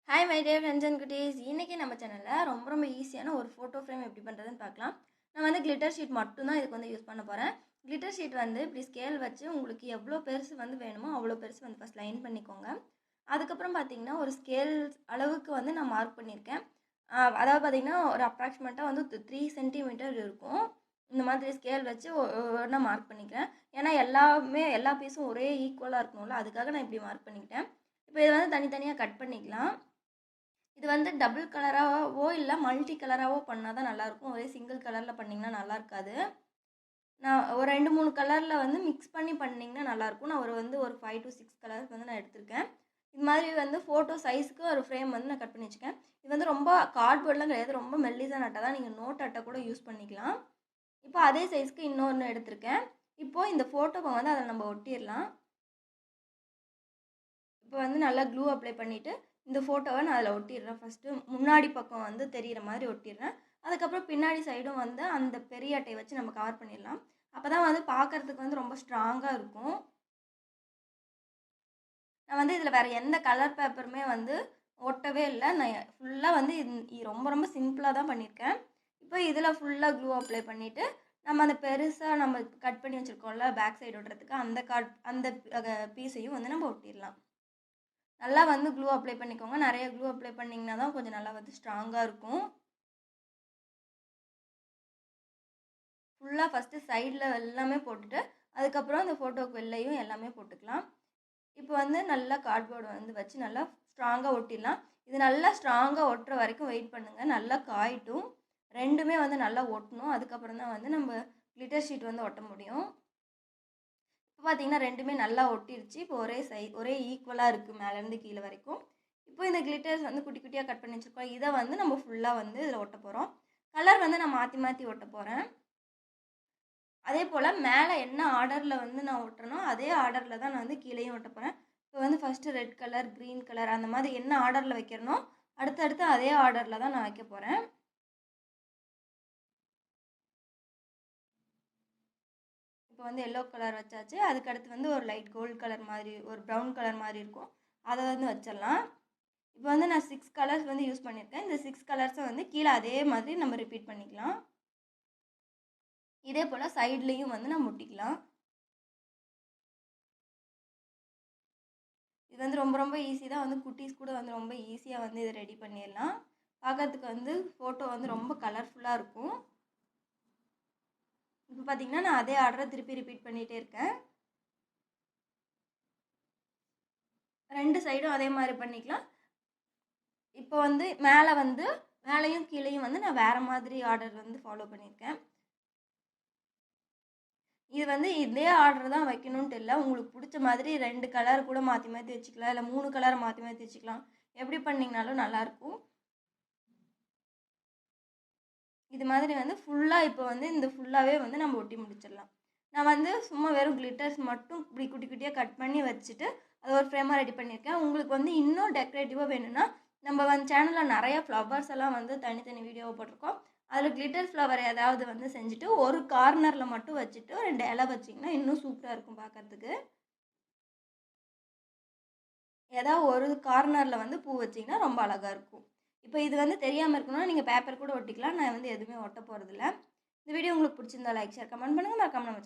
Hi my dear friends and குட்டீஸ். இன்றைக்கி நம்ம சேனலில் ரொம்ப ஈஸியான ஒரு ஃபோட்டோ ஃப்ரேம் எப்படி பண்ணுறதுன்னு பார்க்கலாம். நான் வந்து கிளிட்டர் ஷீட் மட்டும்தான் இதுக்கு வந்து யூஸ் பண்ண போகிறேன். கிளிட்டர் ஷீட் வந்து இப்படி ஸ்கேல் வச்சு உங்களுக்கு எவ்வளோ பெருசு வந்து வேணுமோ அவ்வளோ பெருசு வந்து ஃபஸ்ட் லைன் பண்ணிக்கோங்க. அதுக்கப்புறம் பார்த்தீங்கன்னா ஒரு ஸ்கேல் அளவுக்கு வந்து நான் மார்க் பண்ணியிருக்கேன். அதாவது பார்த்திங்கன்னா ஒரு அப்ராக்சிமேட்டாக வந்து 3 சென்டிமீட்டர் இருக்கும். இந்த மாதிரி ஸ்கேல் வச்சு ஒன்றா மார்க் பண்ணிக்கிறேன். ஏன்னா எல்லா பீஸும் ஒரே ஈக்குவலாக இருக்கணும்ல, அதுக்காக நான் இப்படி மார்க் பண்ணிக்கிட்டேன். இப்போ இதை வந்து தனித்தனியாக கட் பண்ணிக்கலாம். இது வந்து டபுள் கலராகவோ இல்லை மல்டி கலராகவோ பண்ணால் தான் நல்லாயிருக்கும். ஒரே சிங்கிள் கலரில் பண்ணிங்கன்னா நல்லா இருக்காது. நான் ஒரு 2-3 கலரில் வந்து மிக்ஸ் பண்ணி பண்ணிங்கன்னா நல்லாயிருக்கும். நான் ஒரு 5 to 6 கலர்ஸ் வந்து நான் எடுத்திருக்கேன். இது மாதிரி வந்து ஃபோட்டோ சைஸுக்கு ஒரு ஃப்ரேம் வந்து நான் கட் பண்ணி வச்சுக்கேன். இது வந்து ரொம்ப கார்ட்போர்ட்லாம் கிடையாது, ரொம்ப மெல்லிசான அட்டை தான். நீங்கள் நோட் அட்டை கூட யூஸ் பண்ணிக்கலாம். இப்போ அதே சைஸ்க்கு இன்னொன்று எடுத்திருக்கேன். இப்போது இந்த ஃபோட்டோவை வந்து அதை நம்ம ஒட்டிடலாம். இப்போ வந்து நல்லா க்ளூ அப்ளை பண்ணிவிட்டு இந்த ஃபோட்டோவை நான் அதில் ஒட்டிடுறேன். ஃபஸ்ட்டு முன்னாடி பக்கம் வந்து தெரிகிற மாதிரி ஒட்டிடுறேன். அதுக்கப்புறம் பின்னாடி சைடும் வந்து அந்த பெரிய அட்டையை வச்சு நம்ம கவர் பண்ணிடலாம். அப்போ தான் வந்து பார்க்குறதுக்கு வந்து ரொம்ப ஸ்ட்ராங்காக இருக்கும். நான் வந்து இதில் வேறு எந்த கலர் பேப்பருமே வந்து ஒட்டவே இல்லை. நான் ஃபுல்லாக வந்து ரொம்ப சிம்பிளாக தான் பண்ணியிருக்கேன். இப்போ இதில் ஃபுல்லாக க்ளூ அப்ளை பண்ணிவிட்டு நம்ம அந்த பெருசாக நம்ம கட் பண்ணி வச்சுருக்கோம்ல பேக் சைடு ஒட்டுறதுக்கு அந்த பீஸையும் வந்து நம்ம ஒட்டிடலாம். நல்லா வந்து க்ளூ அப்ளை பண்ணிக்கோங்க. நிறைய க்ளூ அப்ளை பண்ணிங்கன்னா தான் கொஞ்சம் நல்லா வந்து ஸ்ட்ராங்காக இருக்கும். ஃபுல்லாக ஃபஸ்ட்டு சைடில் எல்லாமே போட்டுட்டு அதுக்கப்புறம் அந்த ஃபோட்டோவுக்கு வெளிலையும் எல்லாமே போட்டுக்கலாம். இப்போ வந்து நல்லா கார்ட்போர்டு வந்து வச்சு நல்லா ஸ்ட்ராங்காக ஒட்டிடலாம். இது நல்லா ஸ்ட்ராங்காக ஒட்டுற வரைக்கும் வெயிட் பண்ணுங்கள். நல்லா காயட்டும். ரெண்டுமே வந்து நல்லா ஒட்டணும். அதுக்கப்புறம் தான் வந்து நம்ம கிளிட்டர் ஷீட் வந்து ஒட்ட முடியும். இப்போ பார்த்தீங்கன்னா ரெண்டுமே நல்லா ஒட்டிருச்சு. இப்போ ஒரே ஈக்குவலாக இருக்குது மேலேருந்து கீழே வரைக்கும். இப்போ இந்த கிளிட்டர்ஸ் வந்து குட்டி குட்டியாக கட் பண்ணி வச்சுருக்கோம். இதை வந்து நம்ம ஃபுல்லாக வந்து இதில் ஒட்ட போகிறோம். கலர் வந்து நான் மாற்றி ஒட்ட போகிறேன். அதே போல் மேலே என்ன ஆர்டரில் வந்து நான் ஒட்டுறனோ அதே ஆர்டரில் தான் நான் வந்து கீழேயும் ஒட்ட போகிறேன். இப்போ வந்து first red colour, green colour அந்த மாதிரி என்ன ஆர்டரில் வைக்கிறனோ அடுத்தடுத்து அதே ஆர்டரில் தான் நான் வைக்க போகிறேன். இப்போ வந்து எல்லோ கலர் வச்சாச்சு. அதுக்கடுத்து வந்து ஒரு லைட் கோல்டு கலர் மாதிரி, ஒரு ப்ரௌன் கலர் மாதிரி இருக்கும், அதை வந்து வச்சிடலாம். இப்போ வந்து நான் 6 கலர்ஸ் வந்து யூஸ் பண்ணியிருக்கேன். இந்த 6 கலர்ஸை வந்து கீழே அதே மாதிரி நம்ம ரிப்பீட் பண்ணிக்கலாம். இதே போல் சைட்லேயும் வந்து நம்ம ஒட்டிக்கலாம். இது வந்து ரொம்ப ஈஸி தான். வந்து குட்டீஸ் கூட வந்து ரொம்ப ஈஸியாக வந்து இதை ரெடி பண்ணிடலாம். பார்க்கறதுக்கு வந்து ஃபோட்டோ வந்து ரொம்ப கலர்ஃபுல்லாக இருக்கும். இப்போ பார்த்தீங்கன்னா நான் அதே ஆர்டரை திருப்பி ரிப்பீட் பண்ணிகிட்டே இருக்கேன். 2 சைடும் அதே மாதிரி பண்ணிக்கலாம். இப்போ வந்து மேலேயும் கீழேயும் வந்து நான் வேறு மாதிரி ஆர்டர் வந்து ஃபாலோ பண்ணியிருக்கேன். இது வந்து இதே ஆர்டர் தான் வைக்கணுன்ட்டு இல்லை. உங்களுக்கு பிடிச்ச மாதிரி 2 கலர் கூட மாற்றி வச்சுக்கலாம், இல்லை 3 கலரை மாற்றி வச்சுக்கலாம். எப்படி பண்ணிங்கனாலும் நல்லாயிருக்கும். இது மாதிரி வந்து ஃபுல்லாக இப்போ வந்து இந்த ஃபுல்லாகவே வந்து நம்ம ஒட்டி முடிச்சிடலாம். நான் வந்து சும்மா வெறும் கிளிட்டர்ஸ் மட்டும் இப்படி குட்டி குட்டியாக கட் பண்ணி வச்சுட்டு அதை ஒரு ஃப்ரேமாக ரெடி பண்ணியிருக்கேன். உங்களுக்கு வந்து இன்னும் டெக்கரேட்டிவாக வேணும்னா நம்ம வந்து சேனலில் நிறைய ஃப்ளவர்ஸ் எல்லாம் வந்து தனித்தனி வீடியோவை போட்டிருக்கோம். அதில் கிளிட்டர் ஃப்ளவர் ஏதாவது வந்து செஞ்சுட்டு ஒரு கார்னரில் மட்டும் வச்சுட்டு 2 இலை வச்சிங்கன்னா இன்னும் சூப்பராக இருக்கும் பார்க்குறதுக்கு. ஏதாவது ஒரு கார்னரில் வந்து பூ வச்சிங்கன்னா ரொம்ப அழகாக இருக்கும். இப்போ இது வந்து தெரியாமல் இருக்கணும்னா நீங்கள் பேப்பர் கூட ஒட்டிக்கலாம். நான் வந்து எதுவுமே ஒட்ட போகிறதில்ல. இந்த வீடியோ உங்களுக்கு பிடிச்சிருந்தா லைக், ஷேர், கமெண்ட் பண்ணுங்கள். மறக்காம நம்ம சேனல்